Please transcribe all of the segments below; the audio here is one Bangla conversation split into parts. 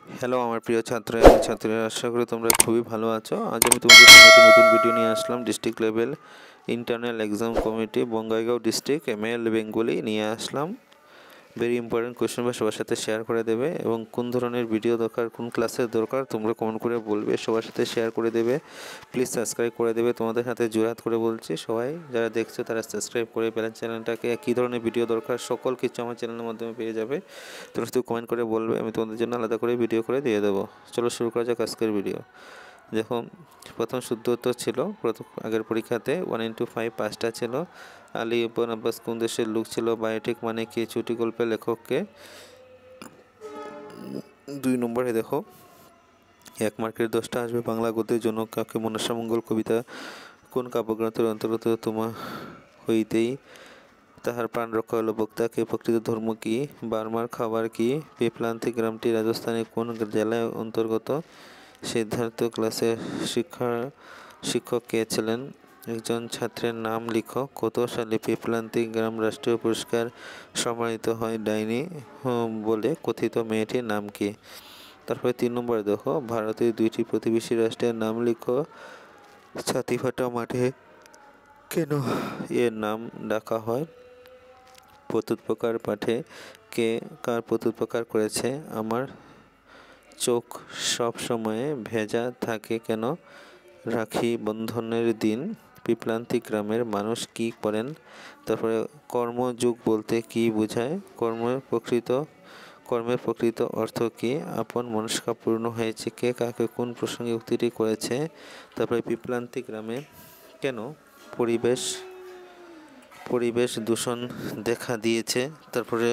হ্যালো আমার প্রিয় ছাত্র এবং ছাত্রীরা, আশা করি তোমরা খুবই ভালো আছো। আজ আমি তোমাদের সামনে একটা নতুন ভিডিও নিয়ে আসলাম। District level internal exam committee Bongaigaon district ML Bengali নিয়ে আসলাম। ভেরি ইম্পর্টেন্ট কোয়েশ্চেন বা সবার সাথে শেয়ার করে দেবে, এবং কোন ধরনের ভিডিও দরকার, কোন ক্লাসের দরকার তোমরা কমেন্ট করে বলবে, সবার সাথে শেয়ার করে দেবে। প্লিজ সাবস্ক্রাইব করে দেবে। তোমাদের সাথে জোড়হাত করে বলছি, সবাই যারা দেখছো তারা সাবস্ক্রাইব করে পেলেন চ্যানেলটাকে। কী ধরনের ভিডিও দরকার সকল কিছু আমার চ্যানেলের মাধ্যমে পেয়ে যাবে। তোমরা শুধু কমেন্ট করে বলবে, আমি তোমাদের জন্য আলাদা করে ভিডিও করে দিয়ে দেবো। চলো শুরু করা যাক আজকের ভিডিও। দেখো, প্রথম শুদ্ধ উত্তর ছিল আগের পরীক্ষাতে 1:5 5টা ছিল। আলী ইবন আব্বাস কোন দেশের লোক ছিল? বায়োটিক মানে কি? ছুটি গল্পের লেখককে। 2 নম্বরে দেখো, 1 মার্কের 10টা আসবে। বাংলা গদ্যের জনক কাকে? মনসামঙ্গল কবিতা কোন কাব্যগ্রন্থের অন্তর্গত? তোমা হইতেই তাহার প্রাণ রক্ষা হলো। বক্তাকে প্রকৃত ধর্ম কি? বার্মার খাবার কি? পিপলান্তি গ্রামটি রাজস্থানের কোন জেলায় অন্তর্গত? সিদ্ধার্থ ক্লাসের শিক্ষক কে ছিলেন? একজন ছাত্রের নাম লিখো। কত সালে পিপলান্তি গ্রাম রাষ্ট্রীয় পুরস্কার সম্মানিত হয়? ডাইনি বলে কথিত মেয়েটির নাম কি? তারপরে 3 নম্বরে দেখো, ভারতের 2টি প্রতিবেশী রাষ্ট্রের নাম লিখো। ছাতিফাটা মাঠে কেন এর নাম ডাকা হয়? প্রত্যুৎপকার পাঠে কে কার প্রত্যুৎপকার করেছে? আমার চোখ সব সময়ে ভেজা থাকে কেন? রাখি বন্ধনের দিন পিপলান্তি গ্রামের মানুষ কি করেন? তারপরে কর্মযুগ বলতে কি বোঝায়? কর্মের প্রকৃত অর্থ কি? আপন মনস্কামনা পূর্ণ হয়েছে কে? কাকে কোন প্রসঙ্গে উক্তিটি করেছে? তারপরে পিপলান্তি গ্রামে কেন পরিবেশ দূষণ দেখা দিয়েছে? তারপরে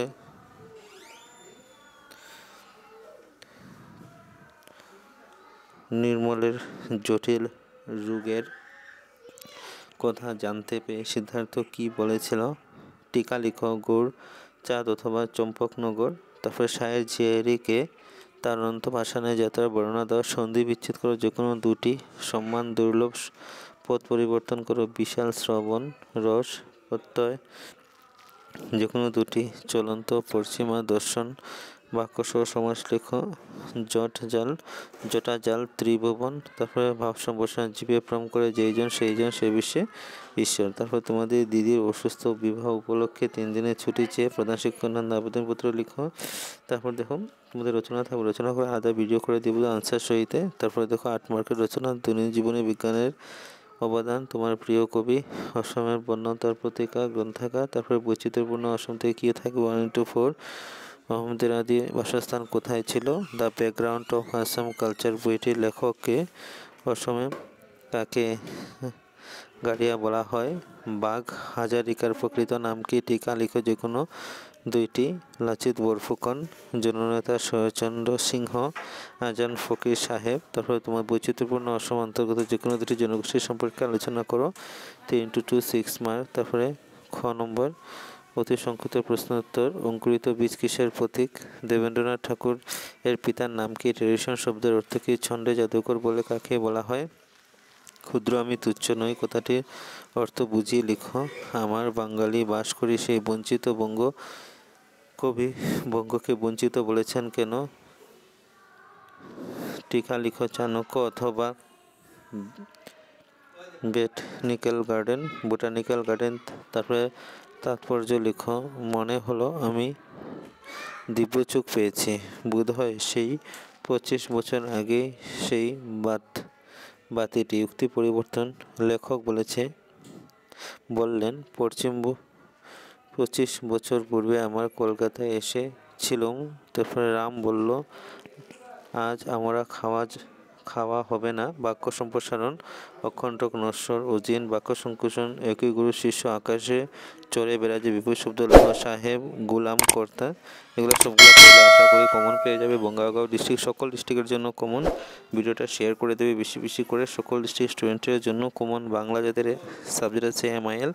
নির্মলের জটিল রোগের কথা জানতে পেয়ে সিদ্ধার্থ কি বলেছিল? টিকা লিখো। গুড় চাঁদ অথবা চম্পকনগর। তারপরে শায়ের জিয়ারিকে তার অনন্ত ভাসানের যাত্রার বর্ণনা দাও। সন্ধি বিচ্ছেদ করো যে কোনো দুটি। সম্মান দুর্লভ পদ পরিবর্তন করো। বিশাল শ্রবণ রস প্রত্যয় যে কোনো দুটি। চলন্ত পশ্চিমা দর্শন বাক্যসহ সমাস লেখো। জটা জাল ত্রিভুবন। তারপরে ভাব সম্প্রসারণ জীবে প্রেম করে যেইজন সেইজন সে বিশ্বে ঈশ্বর। তারপর তোমাদের দিদির অসুস্থ বিবাহ উপলক্ষে 3 দিনের ছুটি চেয়ে প্রধান শিক্ষক নামে আবেদনপত্র লিখো। তারপর দেখো, তোমাদের রচনা থাকবে, রচনা করে আলাদা ভিডিও করে দিব আনসার সহিতে। তারপরে দেখো 8 মার্কের রচনা দৈনন্দিন জীবনে বিজ্ঞানের অবদান। তোমার প্রিয় কবি। অসমের বন্যতার পত্রিকা গ্রন্থাগার। তারপরে বৈচিত্র্যপূর্ণ অসম থেকে কী থাকবে? 1:4 মোহাম্মদের আদি বাসস্থান কোথায় ছিল? The background of Assam culture বইটির লেখককে? অসমে কাকে গাড়িয়া বলা হয়? বাঘ হাজারিকার প্রকৃত নাম কি? টিকা লিখো যে কোনো দুইটি। লাচিত বরফুকন জননেতা শরৎচন্দ্র সিংহ আজান ফকির সাহেব। তারপরে তোমার বৈচিত্র্যপূর্ণ অসম অন্তর্গত যে কোনো দুটি জনগোষ্ঠীর সম্পর্কে আলোচনা করো। 3:2 6 মার্ক। তারপরে খ নম্বর, অতি সংক্ষিপ্ত প্রশ্নোত্তর। অঙ্কুরিত বীজ কিসের প্রতীক? দেবেন্দ্রনাথ ঠাকুর এর পিতার নাম কি? ট্রেডিশন শব্দের অর্থ কি? ছন্দে জাদুকর বলে কাকে বলা হয়? ক্ষুদ্র আমি তুচ্ছ নই কথাটির অর্থ বুঝিয়ে লিখো। আমার বাঙালি বাস করি সেই বঞ্চিত বঙ্গ। কবি বঙ্গকে বঞ্চিত বলেছেন কেন? টিকা লিখো। চাণক্য অথবা বোটানিক্যাল গার্ডেন। তারপরে তাৎপর্য লিখো। মনে হলো আমি দিব্যচোখ পেয়েছি, বোধহয় সেই 25 বছর আগে সেই বাতিটি। উক্তি পরিবর্তন। লেখক বললেন 25 বছর পূর্বে আমার কলকাতায় এসেছিলুম। তারপরে রাম বলল আজ আমরা খাওয়া হবে না। বাক্য সম্প্রসারণ। অকণ্ঠক নশ্বর অজিন। বাক্য সংকোচন। একই গুরু শিষ্য আকাশে চড়ে বেড়ায় যে বিপরীত শব্দ লেখো। সাহেব গুলাম কর্তা। এগুলো সবগুলো পড়লে আশা করি কমন পেয়ে যাবে। বঙ্গাইগাঁও ডিস্ট্রিক্ট সকল ডিস্ট্রিক্টের জন্য কমন। ভিডিওটা শেয়ার করে দেবে বেশি বেশি করে সকল ডিস্ট্রিক্ট স্টুডেন্টের জন্য কমন। বাংলা যাদের সাবজেক্ট আছে MIL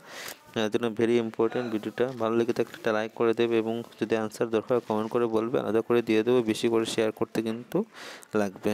এর জন্য ভেরি ইম্পর্টেন্ট। ভিডিওটা ভালো লেগে থাকলে একটা লাইক করে দেবে, এবং যদি আনসার দরকার কমেন্ট করে বলবে, আলাদা করে দিয়ে দেবো। বেশি করে শেয়ার করতে কিন্তু লাগবে।